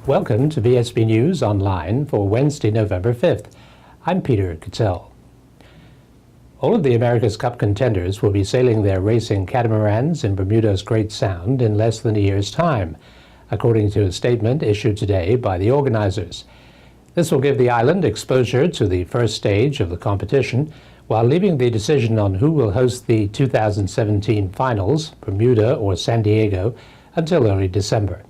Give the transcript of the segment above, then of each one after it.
Welcome to Vsb News Online for Wednesday, November 5th. I'm Peter Cattell. All of the America's Cup contenders will be sailing their racing catamarans in Bermuda's Great Sound in less than a year's time, according to a statement issued today by the organizers. This will give the island exposure to the first stage of the competition, while leaving the decision on who will host the 2017 finals, Bermuda or San Diego, until early December.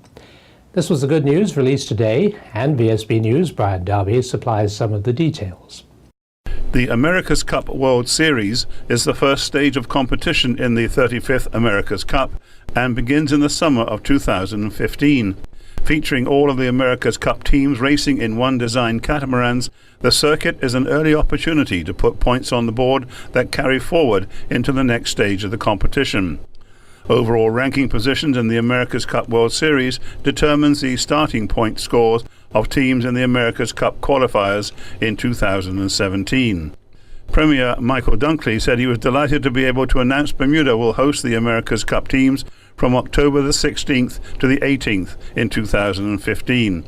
This was the good news released today, and Vsb News' Brian Darby supplies some of the details. The America's Cup World Series is the first stage of competition in the 35th America's Cup and begins in the summer of 2015. Featuring all of the America's Cup teams racing in one-design catamarans, the circuit is an early opportunity to put points on the board that carry forward into the next stage of the competition. Overall ranking positions in the America's Cup World Series determines the starting point scores of teams in the America's Cup qualifiers in 2017. Premier Michael Dunkley said he was delighted to be able to announce Bermuda will host the America's Cup teams from October the 16th to the 18th in 2015.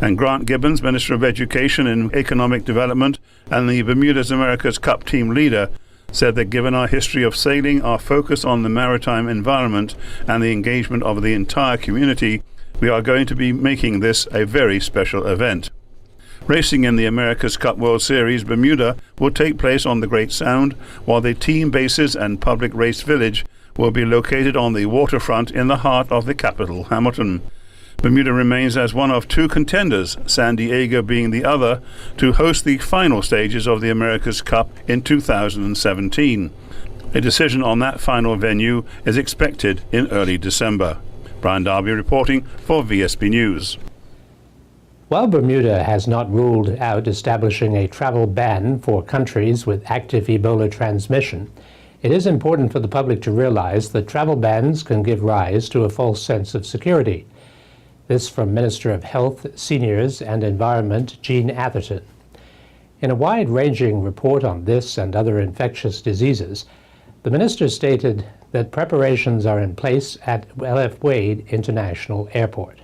And Grant Gibbons, Minister of Education and Economic Development and the Bermuda's America's Cup team leader, said that given our history of sailing, our focus on the maritime environment and the engagement of the entire community, we are going to be making this a very special event. Racing in the America's Cup World Series, Bermuda will take place on the Great Sound, while the team bases and public race village will be located on the waterfront in the heart of the capital, Hamilton. Bermuda remains as one of two contenders, San Diego being the other, to host the final stages of the America's Cup in 2017. A decision on that final venue is expected in early December. Brian Darby reporting for Vsb News. While Bermuda has not ruled out establishing a travel ban for countries with active Ebola transmission, it is important for the public to realize that travel bans can give rise to a false sense of security. This from Minister of Health, Seniors and Environment, Jean Atherton. In a wide-ranging report on this and other infectious diseases, the minister stated that preparations are in place at L.F. Wade International Airport.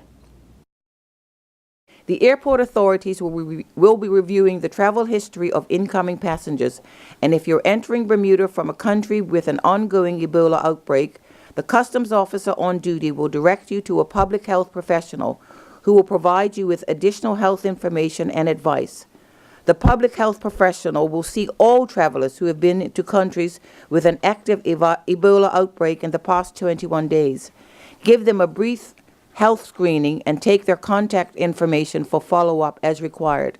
The airport authorities will be reviewing the travel history of incoming passengers, and if you're entering Bermuda from a country with an ongoing Ebola outbreak, the customs officer on duty will direct you to a public health professional who will provide you with additional health information and advice. The public health professional will see all travelers who have been to countries with an active Ebola outbreak in the past 21 days, give them a brief health screening, and take their contact information for follow-up as required.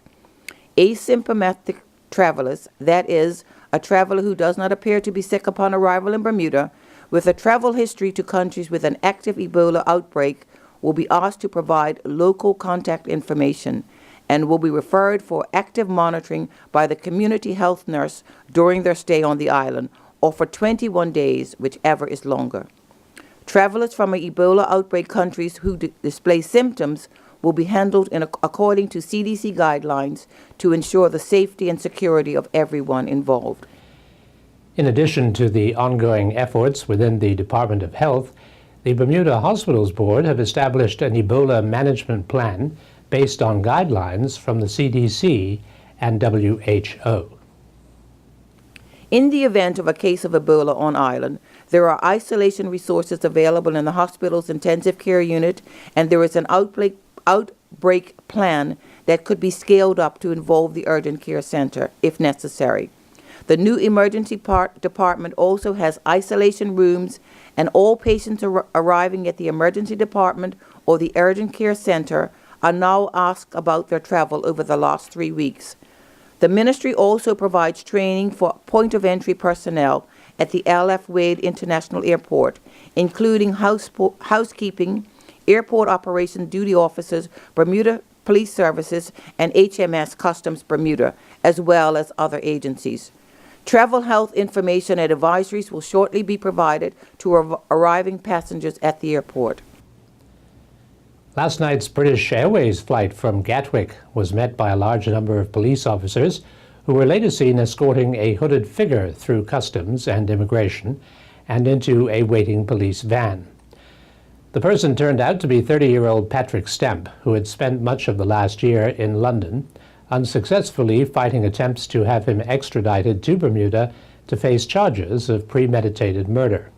Asymptomatic travelers, that is, a traveler who does not appear to be sick upon arrival in Bermuda, with a travel history to countries with an active Ebola outbreak, will be asked to provide local contact information and will be referred for active monitoring by the community health nurse during their stay on the island, or for 21 days, whichever is longer. Travelers from Ebola outbreak countries who display symptoms will be handled according to CDC guidelines to ensure the safety and security of everyone involved. In addition to the ongoing efforts within the Department of Health, the Bermuda Hospitals Board have established an Ebola management plan based on guidelines from the CDC and WHO. In the event of a case of Ebola on island, there are isolation resources available in the hospital's intensive care unit, and there is an outbreak plan that could be scaled up to involve the urgent care center if necessary. The new emergency department also has isolation rooms, and all patients arriving at the emergency department or the urgent care center are now asked about their travel over the last 3 weeks. The ministry also provides training for point-of-entry personnel at the L.F. Wade International Airport, including housekeeping, airport operations duty officers, Bermuda Police Services, and HMS Customs Bermuda, as well as other agencies. Travel health information and advisories will shortly be provided to arriving passengers at the airport. Last night's British Airways flight from Gatwick was met by a large number of police officers who were later seen escorting a hooded figure through customs and immigration and into a waiting police van. The person turned out to be 30-year-old Patrick Stemp, who had spent much of the last year in London, unsuccessfully fighting attempts to have him extradited to Bermuda to face charges of premeditated murder.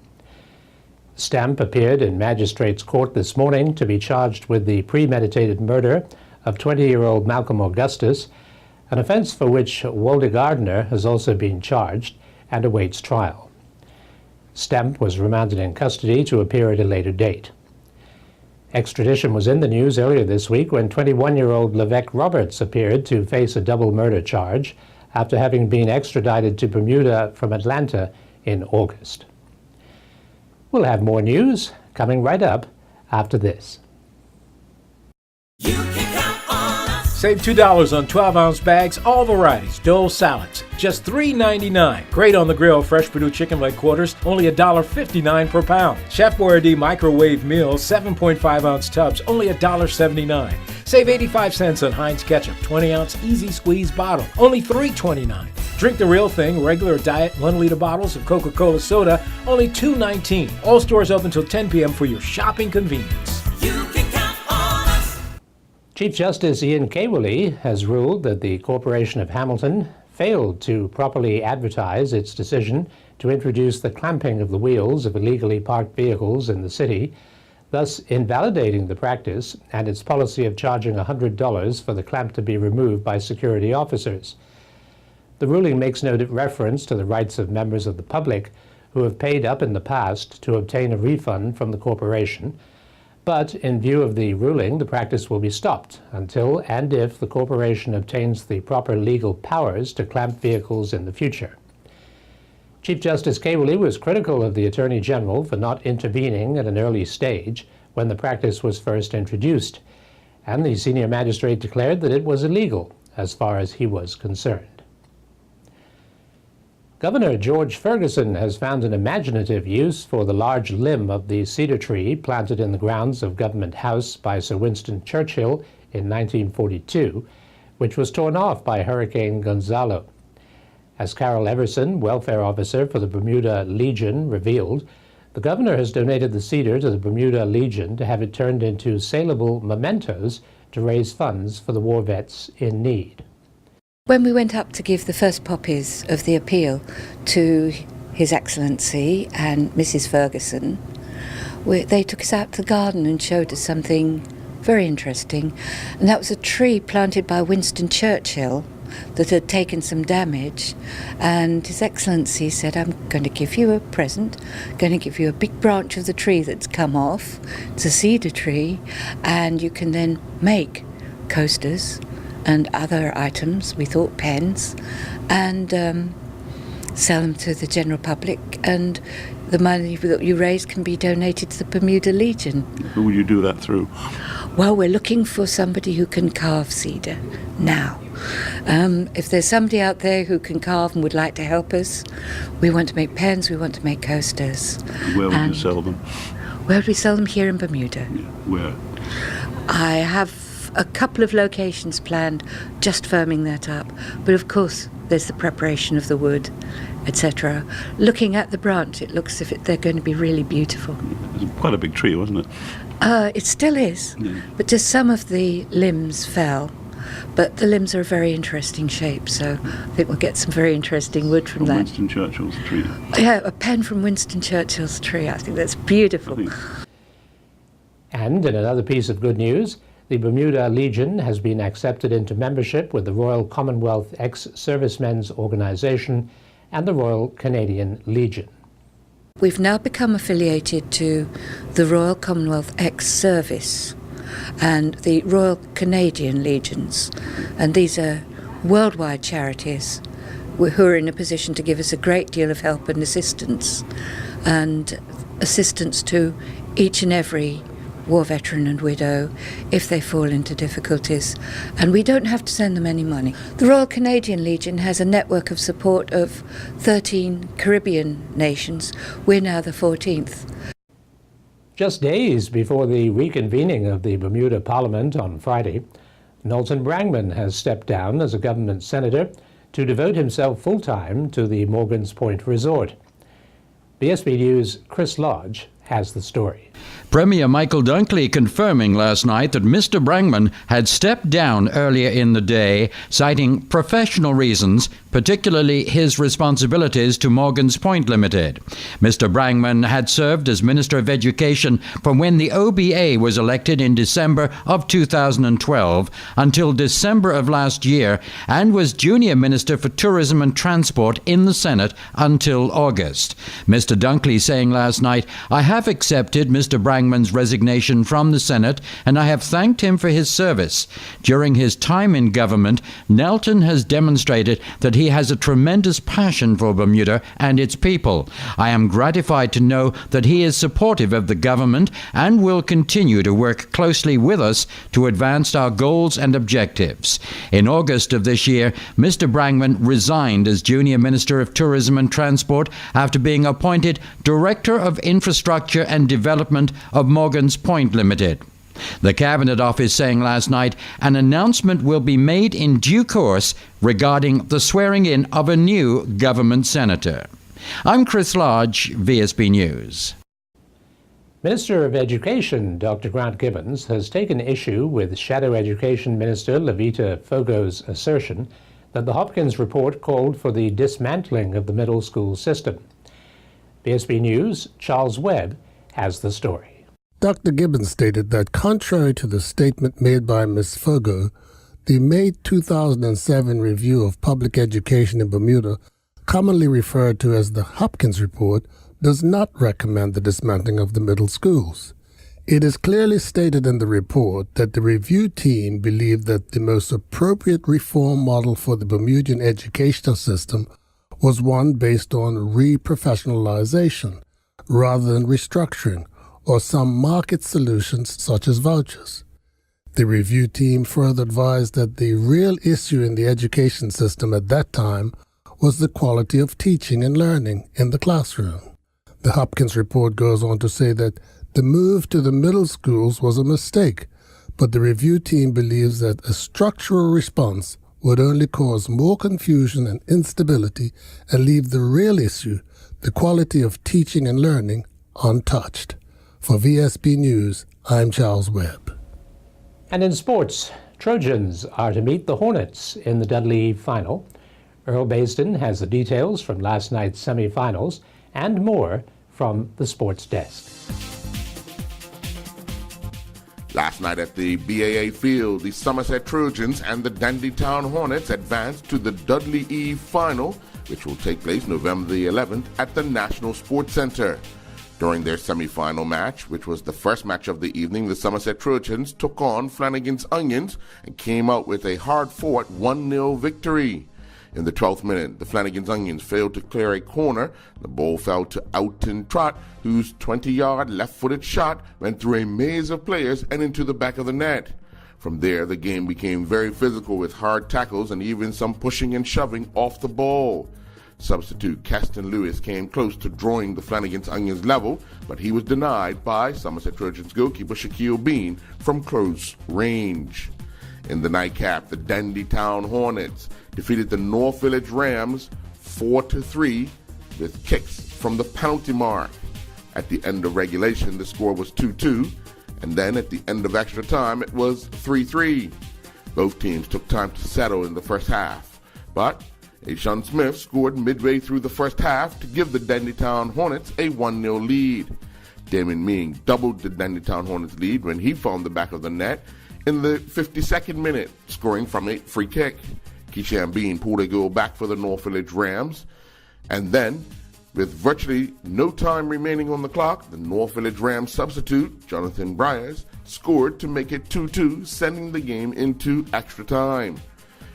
Stemp appeared in magistrate's court this morning to be charged with the premeditated murder of 20-year-old Malcolm Augustus, an offence for which Walter Gardner has also been charged and awaits trial. Stemp was remanded in custody to appear at a later date. Extradition was in the news earlier this week when 21-year-old Levesque Roberts appeared to face a double murder charge after having been extradited to Bermuda from Atlanta in August. We'll have more news coming right up after this. Save $2 on 12-ounce bags, all varieties, Dole salads, just $3.99. Great on the grill, fresh Purdue chicken leg quarters, only $1.59 per pound. Chef Boyardee microwave meals, 7.5-ounce tubs, only $1.79. Save 85 cents on Heinz ketchup, 20-ounce easy squeeze bottle, only $3.29. Drink the real thing, regular diet 1-liter bottles of Coca-Cola soda, only $2.19. All stores open until 10 p.m. for your shopping convenience. Chief Justice Ian Kawuli has ruled that the Corporation of Hamilton failed to properly advertise its decision to introduce the clamping of the wheels of illegally parked vehicles in the city, thus invalidating the practice and its policy of charging $100 for the clamp to be removed by security officers. The ruling makes no reference to the rights of members of the public who have paid up in the past to obtain a refund from the corporation. But in view of the ruling, the practice will be stopped until and if the corporation obtains the proper legal powers to clamp vehicles in the future. Chief Justice Kawuli was critical of the Attorney General for not intervening at an early stage when the practice was first introduced, and the senior magistrate declared that it was illegal as far as he was concerned. Governor George Ferguson has found an imaginative use for the large limb of the cedar tree planted in the grounds of Government House by Sir Winston Churchill in 1942, which was torn off by Hurricane Gonzalo. As Carol Everson, welfare officer for the Bermuda Legion, revealed, the governor has donated the cedar to the Bermuda Legion to have it turned into saleable mementos to raise funds for the war vets in need. When we went up to give the first poppies of the appeal to His Excellency and Mrs. Ferguson, they took us out to the garden and showed us something very interesting. And that was a tree planted by Winston Churchill that had taken some damage. And His Excellency said, I'm going to give you a present, going to give you a big branch of the tree that's come off. It's a cedar tree, and you can then make coasters and other items, we thought pens, and sell them to the general public, and the money that you raise can be donated to the Bermuda Legion. Who will you do that through? Well, we're looking for somebody who can carve cedar now. If there's somebody out there who can carve and would like to help us, we want to make pens, we want to make coasters. Where would you sell them? Where would we sell them? Here in Bermuda. Yeah. Where? I have a couple of locations planned, just firming that up. But of course, there's the preparation of the wood, etc. Looking at the branch, it looks as if they're going to be really beautiful. It was quite a big tree, wasn't it? It still is, Yeah. but just some of the limbs fell. But the limbs are a very interesting shape, so I think we'll get some very interesting wood from that. Winston Churchill's tree. Yeah, a pen from Winston Churchill's tree. I think that's beautiful. And in another piece of good news, the Bermuda Legion has been accepted into membership with the Royal Commonwealth Ex-Servicemen's Organization and the Royal Canadian Legion. We've now become affiliated to the Royal Commonwealth Ex-Service and the Royal Canadian Legions, and these are worldwide charities who are in a position to give us a great deal of help and assistance to each and every war veteran and widow if they fall into difficulties, and we don't have to send them any money. The Royal Canadian Legion has a network of support of 13 Caribbean nations. We're now the 14th. Just days before the reconvening of the Bermuda Parliament on Friday, Knowlton Brangman has stepped down as a government senator to devote himself full-time to the Morgan's Point Resort. Vsb News' Chris Lodge has the story. Premier Michael Dunkley confirming last night that Mr. Brangman had stepped down earlier in the day, citing professional reasons, particularly his responsibilities to Morgan's Point Limited. Mr. Brangman had served as Minister of Education from when the OBA was elected in December of 2012 until December of last year, and was Junior Minister for Tourism and Transport in the Senate until August. Mr. Dunkley saying last night, "I have accepted Mr. Brangman's resignation from the Senate, and I have thanked him for his service. During his time in government, Nelton has demonstrated that he has a tremendous passion for Bermuda and its people. I am gratified to know that he is supportive of the government and will continue to work closely with us to advance our goals and objectives." In August of this year, Mr. Brangman resigned as Junior Minister of Tourism and Transport after being appointed Director of Infrastructure and Development of Morgan's Point Limited. The Cabinet Office saying last night an announcement will be made in due course regarding the swearing-in of a new government senator. I'm Chris Lodge, VSB News. Minister of Education Dr. Grant Gibbons has taken issue with Shadow Education Minister Levita Fogo's assertion that the Hopkins report called for the dismantling of the middle school system. VSB News' Charles Webb has the story. Dr. Gibbons stated that contrary to the statement made by Ms. Fogo, the May 2007 review of public education in Bermuda, commonly referred to as the Hopkins Report, does not recommend the dismantling of the middle schools. It is clearly stated in the report that the review team believed that the most appropriate reform model for the Bermudian educational system was one based on re-professionalization rather than restructuring, or some market solutions such as vouchers. The review team further advised that the real issue in the education system at that time was the quality of teaching and learning in the classroom. The Hopkins report goes on to say that the move to the middle schools was a mistake, but the review team believes that a structural response would only cause more confusion and instability and leave the real issue, the quality of teaching and learning, untouched. For VSB News, I'm Charles Webb. And in sports, Trojans are to meet the Hornets in the Dudley Final. Earl Basden has the details from last night's semifinals and more from the sports desk. Last night at the BAA Field, the Somerset Trojans and the Dandytown Hornets advanced to the Dudley Eve Final, which will take place November the 11th at the National Sports Center. During their semi-final match, which was the first match of the evening, the Somerset Trojans took on Flanagan's Onions and came out with a hard-fought 1-0 victory. In the 12th minute, the Flanagan's Onions failed to clear a corner. The ball fell to Oughton Trott, whose 20-yard left-footed shot went through a maze of players and into the back of the net. From there, the game became very physical with hard tackles and even some pushing and shoving off the ball. Substitute Caston Lewis came close to drawing the Flanagan's Onions level, but he was denied by Somerset Trojans goalkeeper Shaquille Bean from close range. In the nightcap, the Dandytown Hornets defeated the North Village Rams 4-3 with kicks from the penalty mark. At the end of regulation, the score was 2-2, and then at the end of extra time, it was 3-3. Both teams took time to settle in the first half, but Ashawn Smith scored midway through the first half to give the Dandytown Hornets a 1-0 lead. Damon Ming doubled the Dandytown Hornets lead when he found the back of the net in the 52nd minute, scoring from a free kick. Keishan Bean pulled a goal back for the North Village Rams. And then, with virtually no time remaining on the clock, the North Village Rams substitute, Jonathan Bryars, scored to make it 2-2, sending the game into extra time.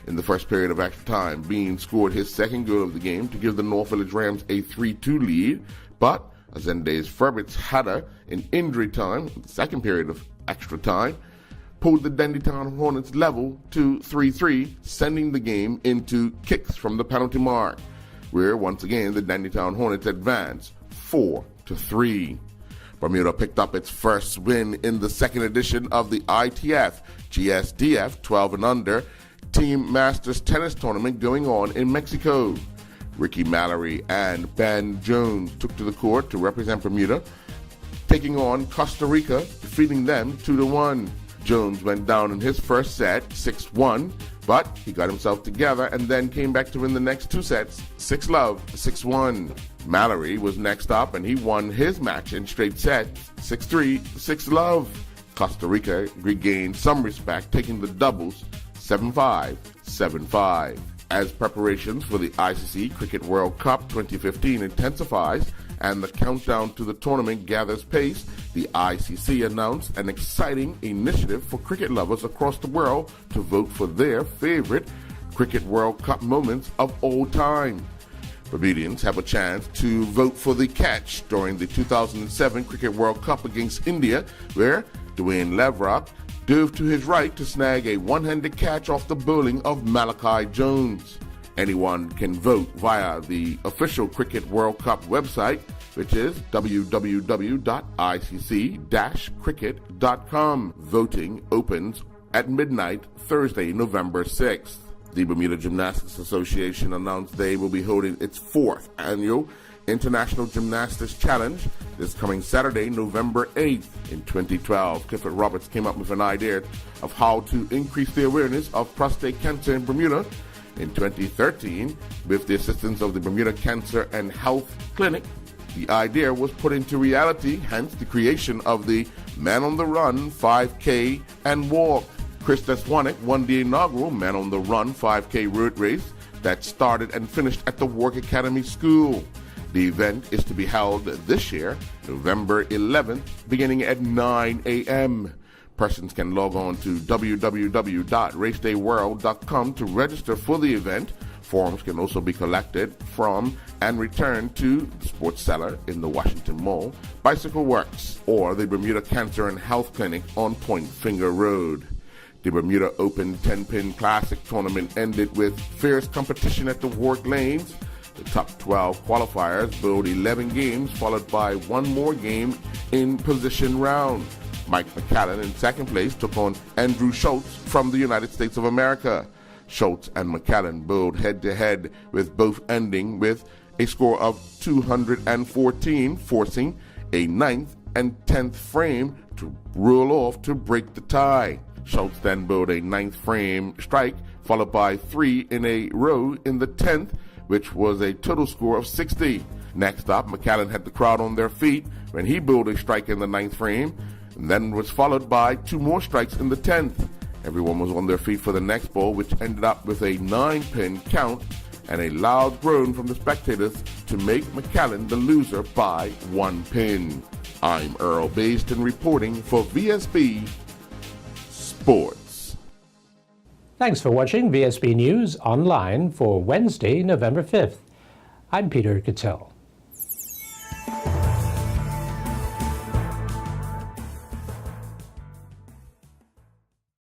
In the first period of extra time, Bean scored his second goal of the game to give the North Village Rams a 3-2 lead, but Azende's Furbit's header in injury time, in the second period of extra time, pulled the Dandytown Hornets level to 3-3, sending the game into kicks from the penalty mark, where once again the Dandytown Hornets advanced 4-3. Bermuda picked up its first win in the second edition of the ITF GSDF 12 and under Team Masters Tennis Tournament going on in Mexico. Ricky Mallory and Ben Jones took to the court to represent Bermuda. taking on Costa Rica, defeating them 2-1. Jones went down in his first set, 6-1, but he got himself together and then came back to win the next two sets, 6-love, 6-1. Mallory was next up and he won his match in straight sets, 6-3, 6-love. Costa Rica regained some respect, taking the doubles, 7-5, 7-5. As preparations for the ICC Cricket World Cup 2015 intensifies and the countdown to the tournament gathers pace, the ICC announced an exciting initiative for cricket lovers across the world to vote for their favorite Cricket World Cup moments of all time. Bermudians have a chance to vote for the catch during the 2007 Cricket World Cup against India, where Dwayne Levrock dove to his right to snag a one-handed catch off the bowling of Malachi Jones. Anyone can vote via the official Cricket World Cup website, which is www.icc-cricket.com. Voting opens at midnight Thursday, November 6th. The Bermuda Gymnastics Association announced they will be holding its fourth annual International Gymnastics Challenge this coming Saturday, November 8th. In 2012, Clifford Roberts came up with an idea of how to increase the awareness of prostate cancer in Bermuda. In 2013, with the assistance of the Bermuda Cancer and Health Clinic, the idea was put into reality, hence the creation of the Man on the Run 5K and Walk. Chris Deswanick won the inaugural Man on the Run 5K road race that started and finished at the Work Academy School. The event is to be held this year, November 11th, beginning at 9 a.m. Persons can log on to www.racedayworld.com to register for the event. Forms can also be collected from and returned to the Sports Cellar in the Washington Mall, Bicycle Works, or the Bermuda Cancer and Health Clinic on Point Finger Road. The Bermuda Open 10-Pin Classic tournament ended with fierce competition at the Work Lanes. The top 12 qualifiers bowled 11 games, followed by one more game in position round. Mike McCallan in second place took on Andrew Schultz from the United States of America. Schultz and McCallan bowled head-to-head, with both ending with a score of 214, forcing a 9th and 10th frame to rule off to break the tie. Schultz then bowled a 9th frame strike, followed by 3 in a row in the 10th, which was a total score of 60. Next up, McCallan had the crowd on their feet when he bowled a strike in the 9th frame, and then was followed by 2 more strikes in the 10th. Everyone was on their feet for the next ball, which ended up with a 9-pin count and a loud groan from the spectators to make McCallan the loser by 1 pin. I'm Earl Baston reporting for VSB Sports. Thanks for watching VSB News Online for Wednesday, November 5th. I'm Peter Cattell.